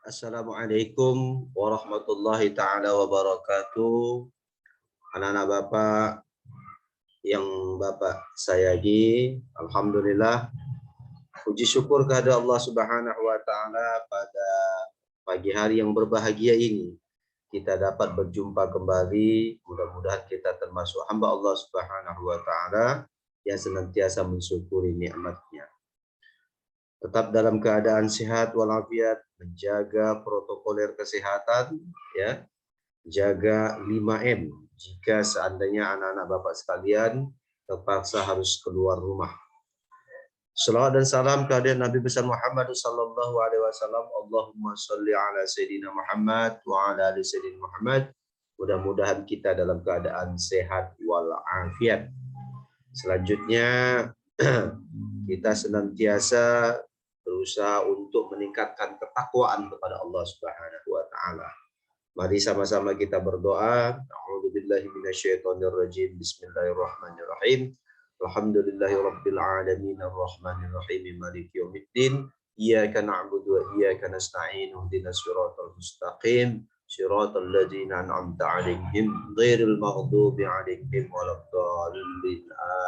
Assalamualaikum warahmatullahi taala wabarakatuh. Anak-anak Bapak yang Bapak sayangi, alhamdulillah puji syukur kepada Allah Subhanahu wa taala pada pagi hari yang berbahagia ini. Kita dapat berjumpa kembali, mudah-mudahan kita termasuk hamba Allah Subhanahu wa taala yang senantiasa mensyukuri nikmat-Nya. Tetap dalam keadaan sehat walafiat, menjaga protokoler kesehatan, ya, jaga 5M jika seandainya anak-anak Bapak sekalian terpaksa harus keluar rumah. Salawat dan salam kehadirat Nabi besar Muhammad sallallahu alaihi wasallam. Allahumma shalli ala sayyidina Muhammad wa ala ali sayyidina Muhammad. Mudah-mudahan kita dalam keadaan sehat walafiat. Selanjutnya kita senantiasa berusaha untuk meningkatkan ketakwaan kepada Allah Subhanahu wa taala. Mari sama-sama kita berdoa. A'udzubillahi minasyaitonirrajim. Bismillahirrahmanirrahim. Alhamdulillahirabbil alamin arrahmanir rahim maliki yaumiddin. Iyyaka na'budu wa iyyaka nasta'in. Ihdinas siratal mustaqim. Siratal ladzina an'amta 'alaihim ghairil maghdubi 'alaihim waladdallin.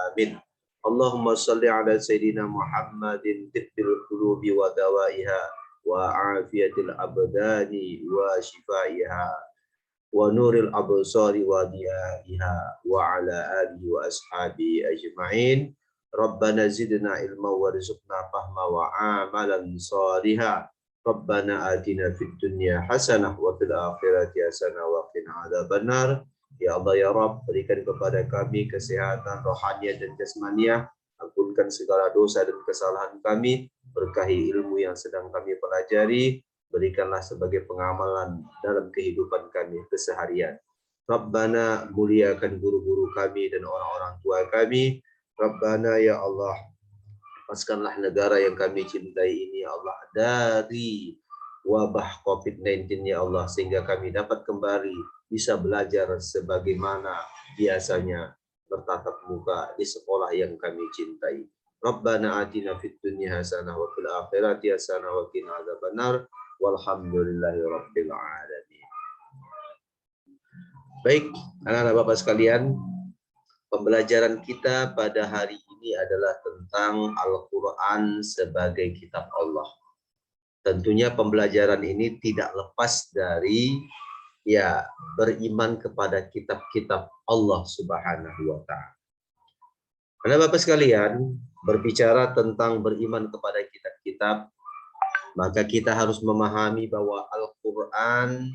Amin. Allahumma salli ala sayyidina Muhammadin tibbil qulubi wa dawaiha wa afiyatil abdani wa shifaiha wa nuril absari wa diyaiha wa ala alihi wa ashabi ajma'in. Rabbana zidna ilma warzuqna fahma wa amalan saliha. Rabbana atina fid dunya hasanah wa fil akhirati hasanah wa qina adzabannar. Ya Allah ya Rabb, berikan kepada kami kesehatan rohaniah dan jasmaniah, ampunkan segala dosa dan kesalahan kami, berkahi ilmu yang sedang kami pelajari, berikanlah sebagai pengamalan dalam kehidupan kami keseharian. Rabbana, muliakan guru-guru kami dan orang-orang tua kami. Rabbana ya Allah, lepaskanlah negara yang kami cintai ini ya Allah dari wabah COVID-19 ya Allah, sehingga kami dapat kembali bisa belajar sebagaimana biasanya bertatap muka di sekolah yang kami cintai. Rabbana atina fid dunya hasanah wa fil akhirati hasanah wa qina adzabannar. Walhamdulillahi rabbil alamin. Baik, anak-anak Bapak sekalian, pembelajaran kita pada hari ini adalah tentang Al-Qur'an sebagai kitab Allah. Tentunya pembelajaran ini tidak lepas dari beriman kepada kitab-kitab Allah Subhanahu wa taala. Karena Bapak sekalian, berbicara tentang beriman kepada kitab-kitab, maka kita harus memahami bahwa Al-Qur'an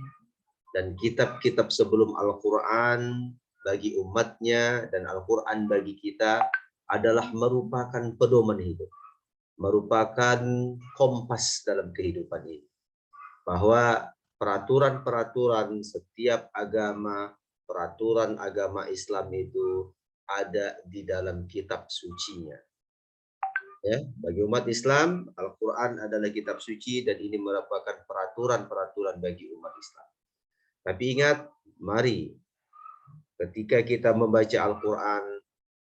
dan kitab-kitab sebelum Al-Qur'an bagi umatnya dan Al-Qur'an bagi kita adalah merupakan pedoman hidup, merupakan kompas dalam kehidupan ini. Bahwa peraturan-peraturan setiap agama, peraturan agama Islam itu ada di dalam kitab sucinya. Ya, bagi umat Islam, Al-Qur'an adalah kitab suci dan ini merupakan peraturan-peraturan bagi umat Islam. Tapi ingat, mari ketika kita membaca Al-Qur'an,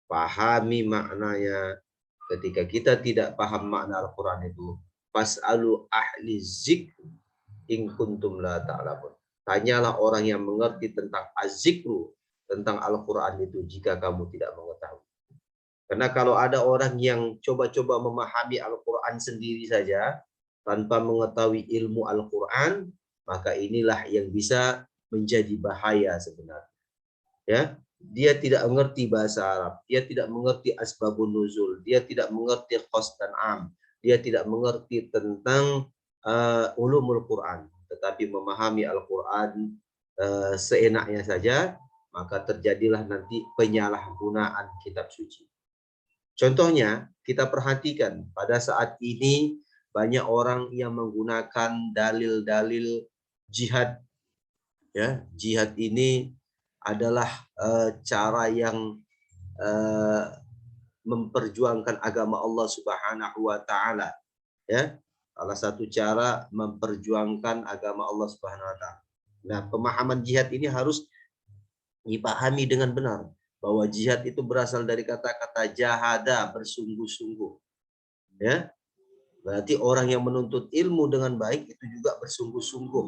pahami maknanya. Ketika kita tidak paham makna Al-Qur'an itu, fas'alu ahli zikr in kuntum la ta'lamun. Tanyalah orang yang mengerti tentang az-zikru, tentang Al-Qur'an itu jika kamu tidak mengetahui. Karena kalau ada orang yang coba-coba memahami Al-Qur'an sendiri saja tanpa mengetahui ilmu Al-Qur'an, maka inilah yang bisa menjadi bahaya sebenarnya. Ya, dia tidak mengerti bahasa Arab, dia tidak mengerti asbabun nuzul, dia tidak mengerti khos dan am, dia tidak mengerti tentang ulumul Quran, tetapi memahami Al-Quran seenaknya saja, maka terjadilah nanti penyalahgunaan kitab suci. Contohnya, kita perhatikan pada saat ini banyak orang yang menggunakan dalil-dalil jihad. Ya, jihad ini adalah cara yang memperjuangkan agama Allah Subhanahu wa taala. Ya, salah satu cara memperjuangkan agama Allah Subhanahu wa taala. Nah, pemahaman jihad ini harus dipahami dengan benar, bahwa jihad itu berasal dari kata-kata jahada, bersungguh-sungguh. Ya. Berarti orang yang menuntut ilmu dengan baik itu juga bersungguh-sungguh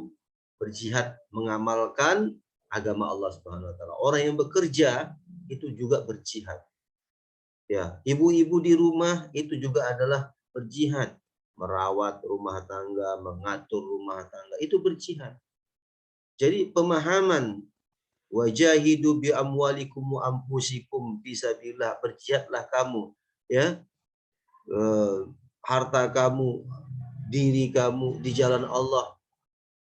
berjihad mengamalkan agama Allah Subhanahu wa taala. Orang yang bekerja itu juga berjihad. Ya, ibu-ibu di rumah itu juga adalah berjihad, merawat rumah tangga, mengatur rumah tangga, itu berjihad. Jadi pemahaman wajahidu bi amwalikum wa anfusikum fisabilillah, berjihadlah kamu, ya, harta kamu, diri kamu di jalan Allah.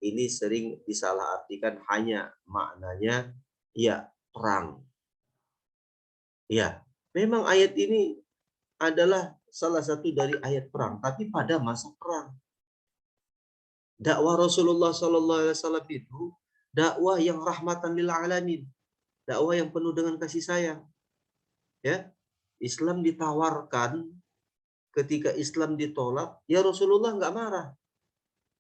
Ini sering disalahartikan hanya maknanya ya perang. Ya, memang ayat ini adalah salah satu dari ayat perang, tapi pada masa perang. Dakwah Rasulullah SAW itu dakwah yang rahmatan lil alamin, dakwah yang penuh dengan kasih sayang. Ya, Islam ditawarkan, ketika Islam ditolak, ya Rasulullah nggak marah.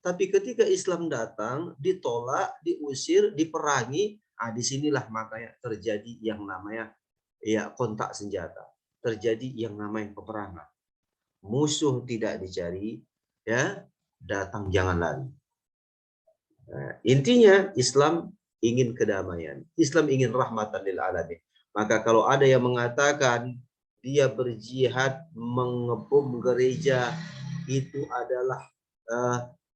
Tapi ketika Islam datang, ditolak, diusir, diperangi, disinilah makanya terjadi yang namanya ya kontak senjata, terjadi yang namanya peperangan. Musuh tidak dicari, ya, datang jangan lari. Nah, intinya Islam ingin kedamaian, Islam ingin rahmatan lil alamin. Maka kalau ada yang mengatakan dia berjihad mengebom gereja, itu adalah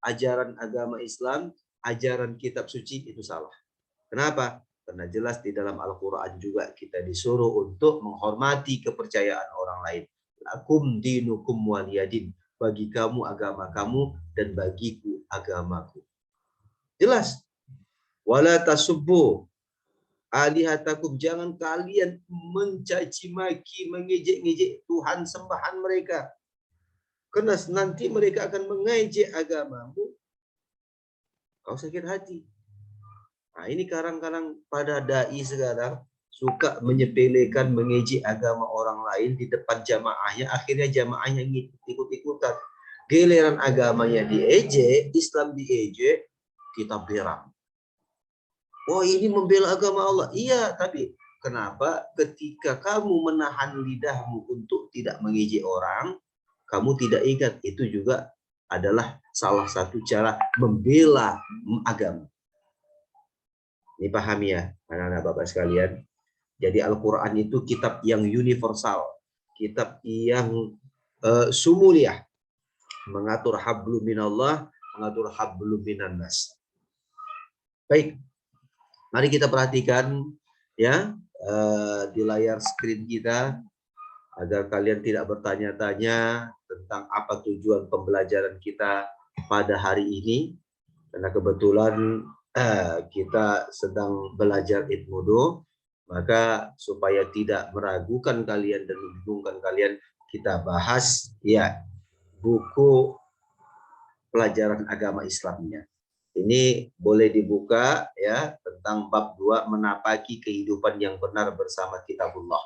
ajaran agama Islam, ajaran kitab suci, itu salah. Kenapa? Karena jelas di dalam Al-Quran juga kita disuruh untuk menghormati kepercayaan orang lain. Lakum dinukum waliyadin. Bagi kamu agama kamu dan bagiku agamaku. Jelas. Wala tasubbu alihatakum. Jangan kalian mencaci maki, mengejek-ngejek Tuhan sembahan mereka. Karena nanti mereka akan mengejek agamamu. Kau sakit hati. Nah, ini kadang-kadang pada dai sekarang suka menyepelekan, mengejek agama orang lain di depan jamaahnya, akhirnya jamaahnya ikut-ikutan. Giliran agamanya diejek, Islam diejek, kita berang. Wah, ini membela agama Allah. Iya, tapi kenapa ketika kamu menahan lidahmu untuk tidak mengejek orang, kamu tidak ingat itu juga adalah salah satu cara membela agama. Ini pahami ya, anak-anak Bapak sekalian. Jadi Al-Quran itu kitab yang universal, kitab yang sumuliah, mengatur hablum minallah, mengatur hablum minannas. Baik, mari kita perhatikan ya di layar screen kita, agar kalian tidak bertanya-tanya tentang apa tujuan pembelajaran kita pada hari ini, karena kebetulan kita sedang belajar Idmudu, maka supaya tidak meragukan kalian dan membingungkan kalian, kita bahas ya buku pelajaran agama Islamnya. Ini boleh dibuka ya, tentang bab 2, menapaki kehidupan yang benar bersama kitabullah.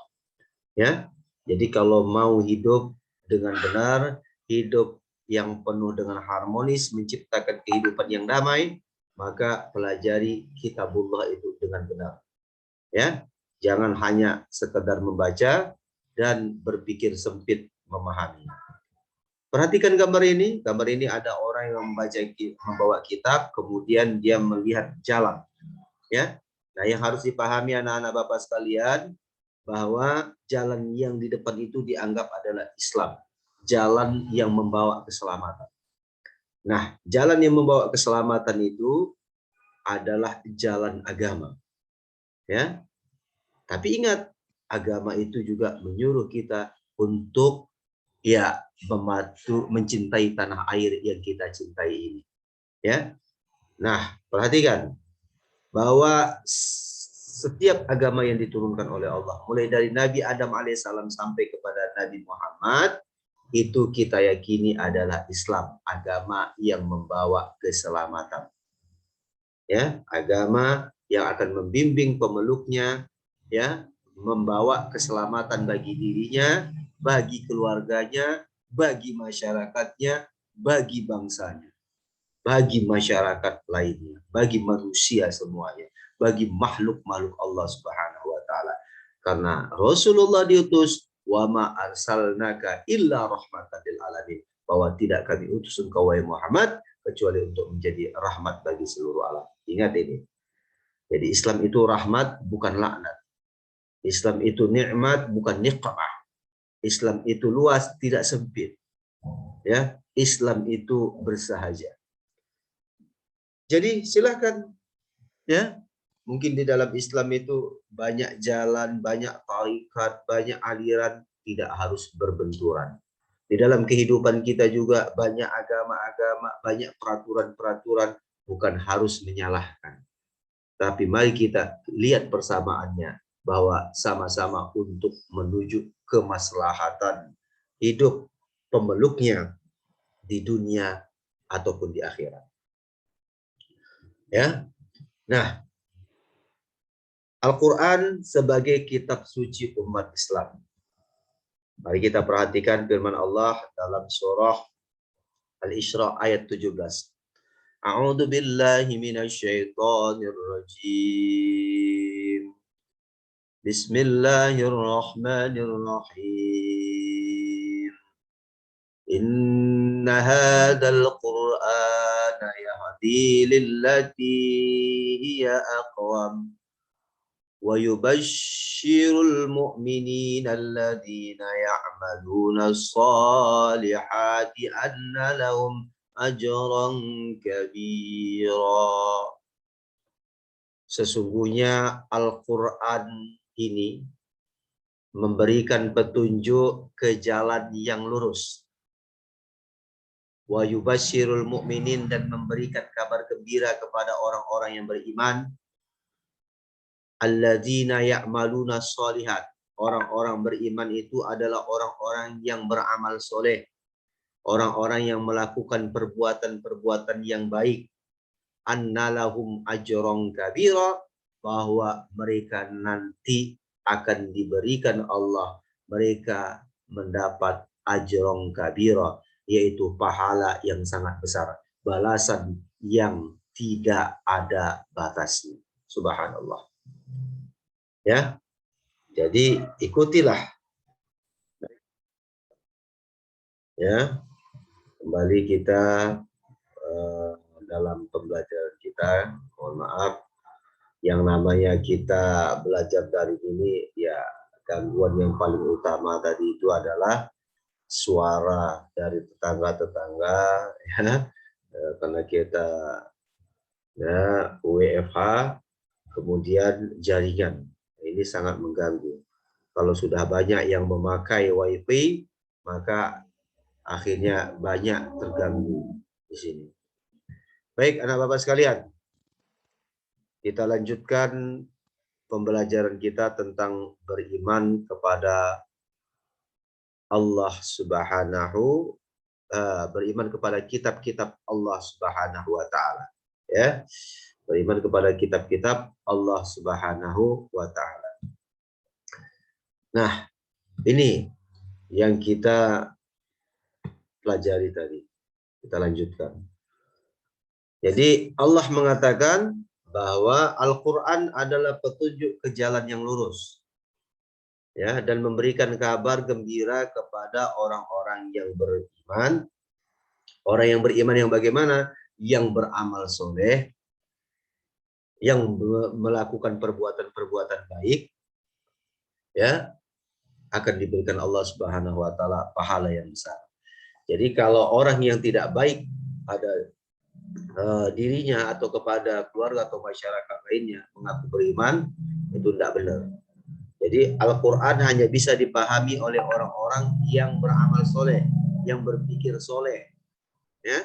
Ya. Jadi kalau mau hidup dengan benar, hidup yang penuh dengan harmonis, menciptakan kehidupan yang damai, maka pelajari kitabullah itu dengan benar. Ya, jangan hanya sekedar membaca dan berpikir sempit memahami. Perhatikan gambar ini. Gambar ini ada orang yang membawa kitab, kemudian dia melihat jalan. Ya, nah yang harus dipahami anak-anak Bapak sekalian, bahwa jalan yang di depan itu dianggap adalah Islam, jalan yang membawa keselamatan. Nah, jalan yang membawa keselamatan itu adalah jalan agama. Ya. Tapi ingat, agama itu juga menyuruh kita untuk ya mencintai tanah air yang kita cintai ini. Ya. Nah, perhatikan bahwa setiap agama yang diturunkan oleh Allah, mulai dari Nabi Adam alaihissalam sampai kepada Nabi Muhammad, itu kita yakini adalah Islam, agama yang membawa keselamatan. Ya, agama yang akan membimbing pemeluknya, ya, membawa keselamatan bagi dirinya, bagi keluarganya, bagi masyarakatnya, bagi bangsanya, bagi masyarakat lainnya, bagi manusia semuanya, bagi makhluk-makhluk Allah Subhanahu wa taala. Karena Rasulullah diutus, wa ma arsalnaka illa rahmatan lil alamin. bahwa tidak kami utus engkau wahai Muhammad kecuali untuk menjadi rahmat bagi seluruh alam. Ingat ini. Jadi Islam itu rahmat bukan laknat. Islam itu nikmat bukan niqmah. Islam itu luas tidak sempit. Ya, Islam itu bersahaja. Jadi silakan ya. Mungkin di dalam Islam itu banyak jalan, banyak tarikat, banyak aliran, tidak harus berbenturan. Di dalam kehidupan kita juga banyak agama-agama, banyak peraturan-peraturan, bukan harus menyalahkan. Tapi mari kita lihat persamaannya, bahwa sama-sama untuk menuju kemaslahatan hidup pemeluknya di dunia ataupun di akhirat. Ya. Nah, Al-Quran sebagai kitab suci umat Islam. Mari kita perhatikan firman Allah dalam surah Al-Isra ayat 17. A'udzu billahi minasyaitonir rajim. Bismillahirrahmanirrahim. Inna hadzal Qur'ana yahdi lillati hiya aqwam. وَيُبَشِّرُ الْمُؤْمِنِينَ الَّذِينَ يَعْمَلُونَ الصَّالِحَاتِ أَنَّ لَهُمْ أَجْرًا كَبِيرًا. Sesungguhnya Al-Quran ini memberikan petunjuk ke jalan yang lurus. وَيُبَشِّرُ الْمُؤْمِنِينَ, dan memberikan kabar gembira kepada orang-orang yang beriman. Alladzina ya'maluna sholihat. Orang-orang beriman itu adalah orang-orang yang beramal soleh. Orang-orang yang melakukan perbuatan-perbuatan yang baik. Annalahum ajrun kabira, bahwa mereka nanti akan diberikan Allah. Mereka mendapat ajrun kabira, yaitu pahala yang sangat besar. Balasan yang tidak ada batasnya. Subhanallah. Ya, jadi ikutilah. Ya, kembali kita dalam pembelajaran kita. Mohon maaf, yang namanya kita belajar dari ini, ya gangguan yang paling utama tadi itu adalah suara dari tetangga-tetangga, ya, karena kita ya WFH, kemudian jaringan. Ini sangat mengganggu. Kalau sudah banyak yang memakai WiFi, maka akhirnya banyak terganggu di sini. Baik, anak bapak sekalian, kita lanjutkan pembelajaran kita tentang beriman kepada Allah Subhanahu, beriman kepada kitab-kitab Allah Subhanahu wa taala. Ya. Beriman kepada kitab-kitab Allah Subhanahu wa taala. Nah, ini yang kita pelajari tadi. Kita lanjutkan. Jadi Allah mengatakan bahwa Al-Quran adalah petunjuk ke jalan yang lurus. Ya, dan memberikan kabar gembira kepada orang-orang yang beriman. Orang yang beriman yang bagaimana? Yang beramal soleh, yang melakukan perbuatan-perbuatan baik, ya, akan diberikan Allah Subhanahu wa taala pahala yang besar. Jadi kalau orang yang tidak baik pada dirinya atau kepada keluarga atau masyarakat lainnya mengaku beriman, itu tidak benar. Jadi Al-Quran hanya bisa dipahami oleh orang-orang yang beramal soleh, yang berpikir soleh, ya.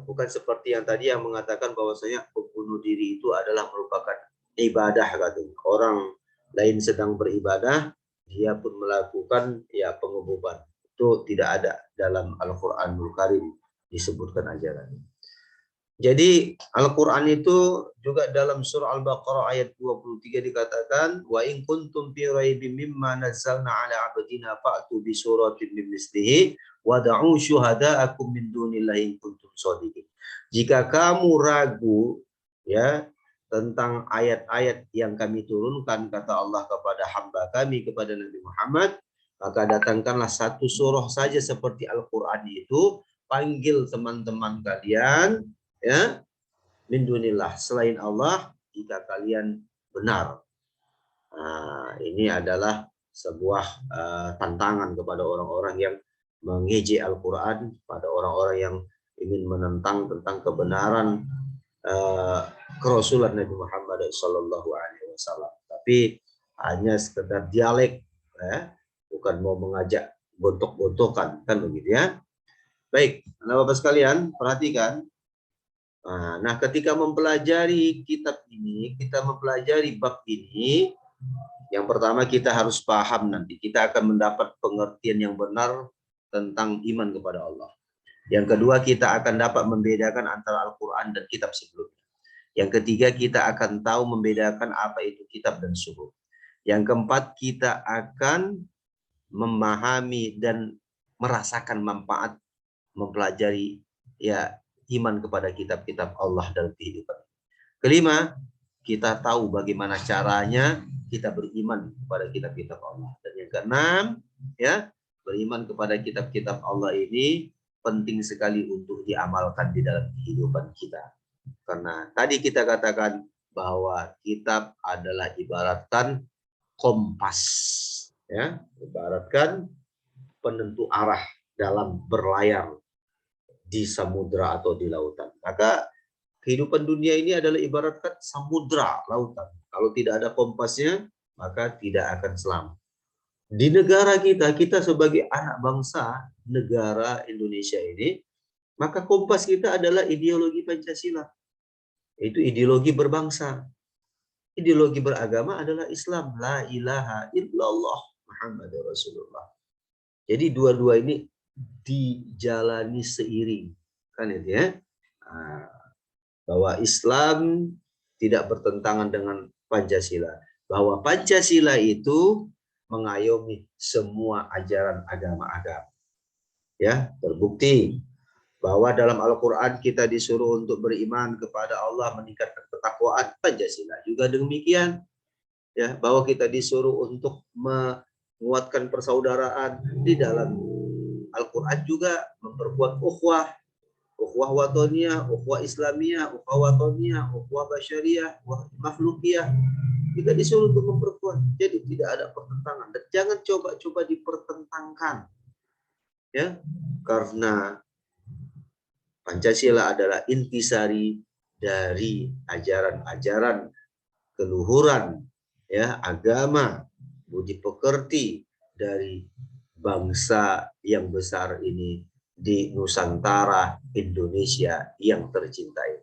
Bukan seperti yang tadi yang mengatakan bahwasanya membunuh diri itu adalah merupakan ibadah, katanya. Orang lain sedang beribadah, dia pun melakukan ya pengebuban. Itu tidak ada dalam Al-Quranul Karim disebutkan ajaran. Jadi Al-Quran itu juga dalam surah Al-Baqarah ayat 23 dikatakan, wa in kuntum fi raibin mimma nazzalna ala abdina fa'tu bi suratin min mislihi wad'u syuhada'akum min dunillahi in kuntum shadiqin. Jika kamu ragu ya tentang ayat-ayat yang kami turunkan, kata Allah kepada hamba kami, kepada Nabi Muhammad, Maka datangkanlah satu surah saja seperti Al-Quran itu, panggil teman-teman kalian, ya, min dunillah, selain Allah, jika kalian benar. Nah, ini adalah sebuah tantangan kepada orang-orang yang mengejek Al-Quran, pada orang-orang yang ingin menentang tentang kebenaran kerasulan Nabi Muhammad SAW. Tapi hanya sekedar dialek, ya, bukan mau mengajak gontok-gontokan, kan begitu ya. Baik, Bapak sekalian, perhatikan. Nah, ketika mempelajari kitab ini, kita mempelajari bab ini, yang pertama kita harus paham nanti. Kita akan mendapat pengertian yang benar tentang iman kepada Allah. Yang kedua, kita akan dapat membedakan antara Al-Quran dan kitab sebelumnya. Yang ketiga, kita akan tahu membedakan apa itu kitab dan suhuf. Yang keempat, kita akan memahami dan merasakan manfaat mempelajari ya iman kepada kitab-kitab Allah dalam kehidupan. Kelima, kita tahu bagaimana caranya kita beriman kepada kitab-kitab Allah. Dan yang keenam, ya, beriman kepada kitab-kitab Allah ini penting sekali untuk diamalkan di dalam kehidupan kita. Karena tadi kita katakan bahwa kitab adalah ibaratkan kompas, ya, ibaratkan penentu arah dalam berlayar di samudra atau di lautan. Maka kehidupan dunia ini adalah ibaratkan samudra lautan. Kalau tidak ada kompasnya, maka tidak akan selamat. Di negara kita, kita sebagai anak bangsa negara Indonesia ini, maka kompas kita adalah ideologi Pancasila. Itu ideologi berbangsa. Ideologi beragama adalah Islam. La ilaha illallah Muhammadur Rasulullah. Jadi dua-dua ini dijalani seiring. Kan itu ya. Bahwa Islam tidak bertentangan dengan Pancasila. Bahwa Pancasila itu mengayomi semua ajaran agama-agama. Ya, terbukti bahwa dalam Al-Quran kita disuruh untuk beriman kepada Allah, meningkatkan ketakwaan. Pancasila juga demikian. Ya, bahwa kita disuruh untuk menguatkan persaudaraan. Di dalam Al-Quran juga memperkuat ukhuwah watoniyah, ukhuwah islamiyah, ukhuwah watoniyah, ukhuwah basyariyah, makhlukiyah. Kita disuruh untuk memperkuat. Jadi tidak ada pertentangan. Dan jangan coba-coba dipertentangkan. Ya, karena Pancasila adalah intisari dari ajaran-ajaran keluhuran, ya, agama, budi pekerti dari bangsa yang besar ini di Nusantara Indonesia yang tercintai.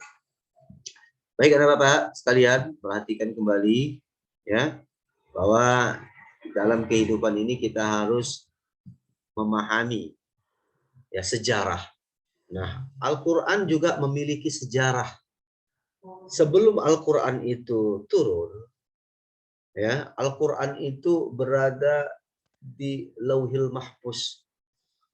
Baik, anak-anak sekalian, perhatikan kembali, ya, bahwa dalam kehidupan ini kita harus memahami, ya, sejarah. Nah, Al-Quran juga memiliki sejarah. Sebelum Al-Quran itu turun, ya, Al-Quran itu berada di Lauhil Mahfuz.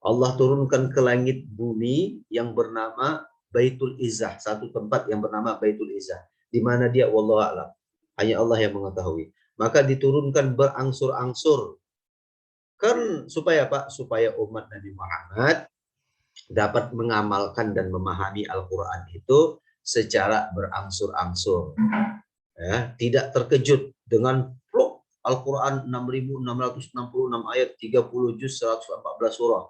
Allah turunkan ke langit bumi yang bernama Baitul Izzah, satu tempat yang bernama Baitul Izzah, di mana dia wallahu a'lam, hanya Allah yang mengetahui. Maka diturunkan berangsur-angsur, kan supaya Pak, supaya umat Nabi Muhammad dapat mengamalkan dan memahami Al-Quran itu secara berangsur-angsur, ya, tidak terkejut dengan Al-Quran 6.666 ayat, 30 juz, 114 surah.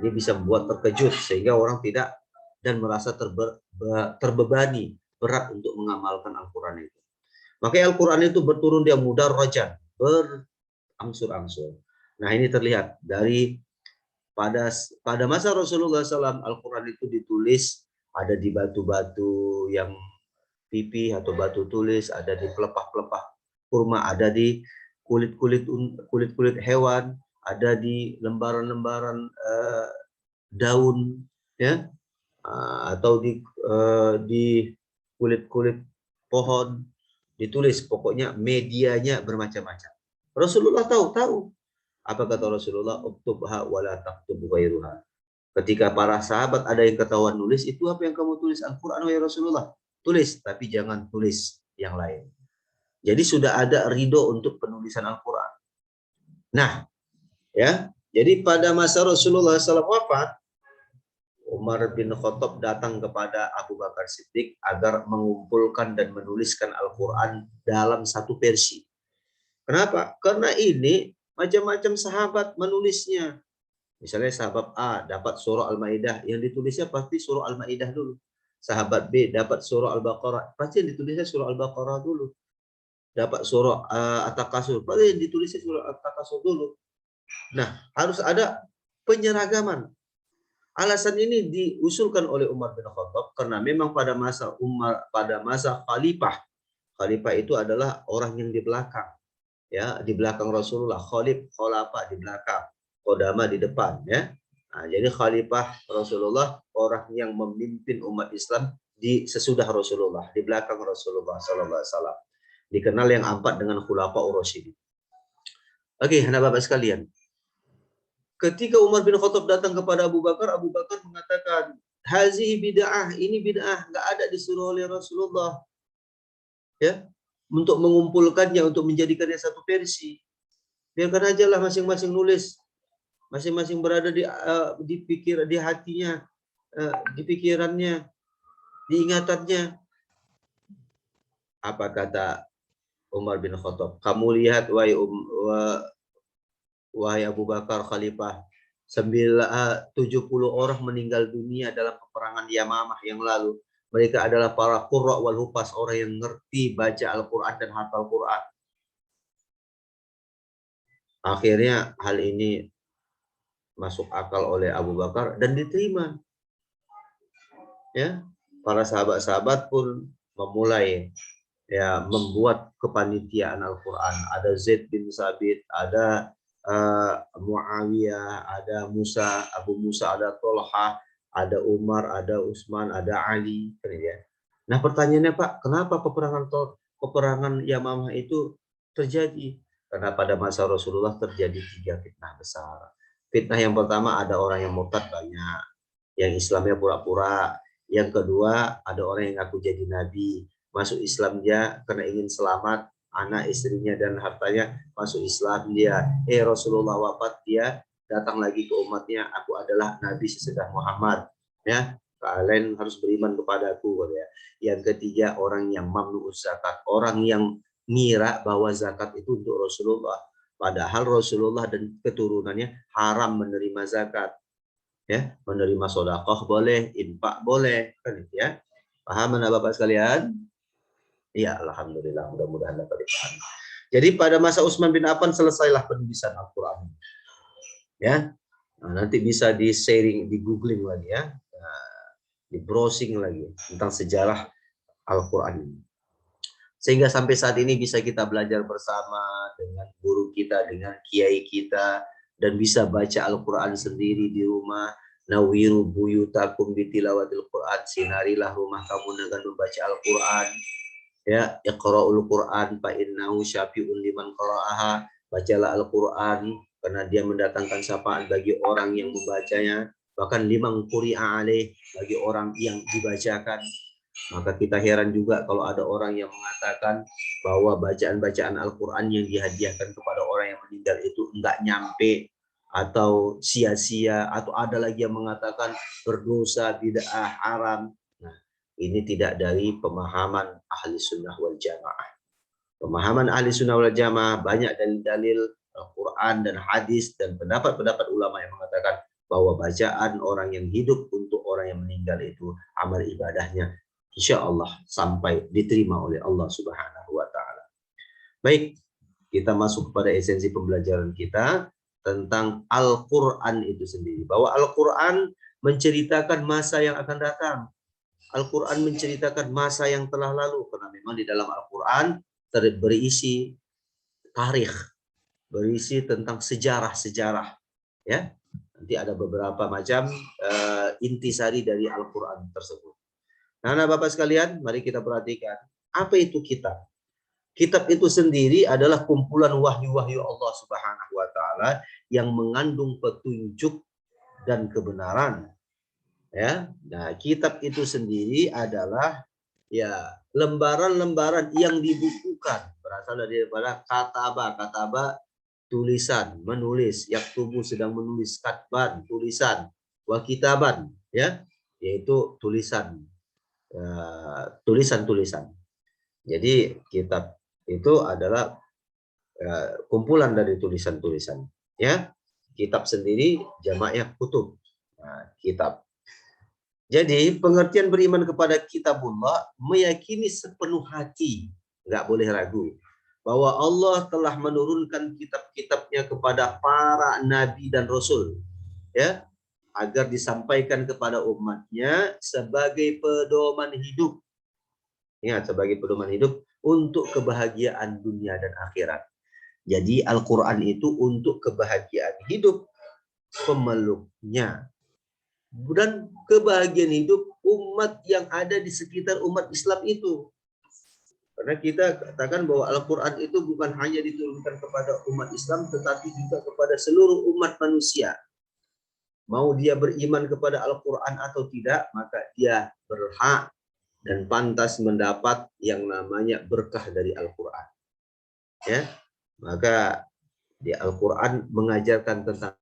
Ini bisa membuat terkejut sehingga orang tidak dan merasa terbebani berat untuk mengamalkan Al-Quran itu. Makanya Al-Quran itu berturun dia mudarrajan, berangsur-angsur. Nah, ini terlihat dari pada masa Rasulullah SAW, Al-Quran itu ditulis ada di batu-batu yang pipih atau batu tulis, ada di pelepah-pelepah kurma, ada di kulit-kulit hewan, ada di lembaran-lembaran daun, ya, atau di kulit-kulit pohon ditulis. Pokoknya medianya bermacam-macam. Rasulullah tahu. Apa kata Rasulullah? Uktubha wala taktub ghairuha. Ketika para sahabat ada yang ketahuan nulis, itu apa yang kamu tulis? Al-Quran ya Rasulullah. Tulis, tapi jangan tulis yang lain. Jadi sudah ada ridho untuk penulisan Al-Quran. Nah, ya, Jadi pada masa Rasulullah SAW wafat, Umar bin Khattab datang kepada Abu Bakar Siddiq agar mengumpulkan dan menuliskan Al-Quran dalam satu versi. Kenapa? Karena ini macam-macam sahabat menulisnya. Misalnya sahabat A dapat surah Al-Maidah, yang ditulisnya pasti surah Al-Maidah dulu. Sahabat B dapat surah Al-Baqarah, pasti yang ditulisnya surah Al-Baqarah dulu. Dapat surah At-Takasur, pasti yang ditulisnya surah At-Takasur dulu. Nah, harus ada penyeragaman. Alasan ini diusulkan oleh Umar bin Khattab karena memang pada masa khalifah itu adalah orang yang di belakang, ya, di belakang Rasulullah, khalifah di belakang, qodama di depan, ya. Nah, jadi khalifah Rasulullah orang yang memimpin umat Islam di sesudah Rasulullah, di belakang Rasulullah sallallahu alaihi wasallam. Dikenal yang empat dengan khulafaur rasyidin. Oke, anak bapak sekalian. Ketika Umar bin Khattab datang kepada Abu Bakar mengatakan, hazihi bid'ah, ini bid'ah, nggak ada disuruh oleh Rasulullah. Ya, untuk mengumpulkannya, untuk menjadikannya satu versi. Biarkan aja lah masing-masing nulis, masing-masing berada di hatinya, di pikirannya, di ingatannya. Apa kata Umar bin Khattab? Kamu lihat, wahai Abu Bakar Khalifah, 70 orang meninggal dunia dalam peperangan Yamamah yang lalu. Mereka adalah para qurra wal hufaz, orang yang ngerti baca Al-Quran dan hafal Quran. Akhirnya hal ini masuk akal oleh Abu Bakar dan diterima. Ya, para sahabat-sahabat pun memulai membuat kepanitiaan Al-Quran. Ada Zaid bin Sabit, ada Muawiyah, ada Abu Musa, ada Tolha, ada Umar, ada Utsman, ada Ali. Nah pertanyaannya Pak, kenapa peperangan Yamamah itu terjadi? Karena pada masa Rasulullah terjadi 3 fitnah besar. Fitnah yang pertama, ada orang yang murtad banyak, yang Islamnya pura-pura. Yang kedua, ada orang yang ngaku jadi nabi, masuk Islam dia karena ingin selamat, anak istrinya dan hartanya masuk Islam dia. Rasulullah wafat, dia datang lagi ke umatnya, aku adalah nabi sesudah Muhammad, ya, kalian harus beriman kepadaku, ya. Yang ketiga, orang yang mamnu'uz zakat, orang yang ngira bahwa zakat itu untuk Rasulullah, padahal Rasulullah dan keturunannya haram menerima zakat. Ya, menerima sedekah boleh, infak boleh, kan, ya. Paham anak bapak sekalian? Iya, alhamdulillah, mudah-mudahan dapat dipahami. Jadi pada masa Utsman bin Affan selesailah penulisan Al-Quran. Ya, nah, nanti bisa di sharing, di googling lagi, ya, di browsing lagi tentang sejarah Al-Quran ini. Sehingga sampai saat ini bisa kita belajar bersama dengan guru kita, dengan kiai kita, dan bisa baca Al-Quran sendiri di rumah. Nawiru buyutakum bitilawatil Quran, sinarilah rumah kamu dengan membaca Al-Quran. Ya, iqra'ul Quran fa innahu syafi'un liman qara'aha. Bacalah Al-Quran karena dia mendatangkan syafaat bagi orang yang membacanya, bahkan liman quri'a alaih, bagi orang yang dibacakan. Maka kita heran juga kalau ada orang yang mengatakan bahwa bacaan-bacaan Al-Quran yang dihadiahkan kepada orang yang meninggal itu enggak nyampe atau sia-sia, atau ada lagi yang mengatakan berdosa, bid'ah, haram. Nah, ini tidak dari pemahaman ahli sunnah wal jamaah. Pemahaman ahli sunnah wal jamaah banyak dalil-dalil Al-Quran dan hadis dan pendapat-pendapat ulama yang mengatakan bahwa bacaan orang yang hidup untuk orang yang meninggal itu amal ibadahnya insya Allah sampai diterima oleh Allah Subhanahu wa Ta'ala. Baik, kita masuk kepada esensi pembelajaran kita tentang Al-Quran itu sendiri. Bahwa Al-Quran menceritakan masa yang akan datang. Al-Quran menceritakan masa yang telah lalu. Karena memang di dalam Al-Quran berisi tarikh, berisi tentang sejarah-sejarah. Ya, nanti ada beberapa macam intisari dari Al-Quran tersebut. Nah, Bapak sekalian, mari kita perhatikan apa itu kitab. Kitab itu sendiri adalah kumpulan wahyu-wahyu Allah Subhanahu wa Ta'ala yang mengandung petunjuk dan kebenaran. Ya, nah, kitab itu sendiri adalah lembaran-lembaran yang dibukukan, berasal daripada kataba. Kataba tulisan, menulis, yaktubu sedang menulis, katban, tulisan, wa kitaban, ya, yaitu tulisan, tulisan-tulisan. Jadi kitab itu adalah kumpulan dari tulisan-tulisan, ya. Kitab sendiri jamaknya kutub. Nah, kitab. Jadi pengertian beriman kepada kitabullah, meyakini sepenuh hati, nggak boleh ragu, bahwa Allah telah menurunkan kitab-kitabnya kepada para nabi dan rasul, ya, agar disampaikan kepada umatnya sebagai pedoman hidup. Ingat, sebagai pedoman hidup untuk kebahagiaan dunia dan akhirat. Jadi Al-Quran itu untuk kebahagiaan hidup pemeluknya dan kebahagiaan hidup umat yang ada di sekitar umat Islam itu. Karena kita katakan bahwa Al-Quran itu bukan hanya diturunkan kepada umat Islam, tetapi juga kepada seluruh umat manusia. Mau dia beriman kepada Al-Quran atau tidak, maka dia berhak dan pantas mendapat yang namanya berkah dari Al-Quran. Ya, maka di Al-Quran mengajarkan tentang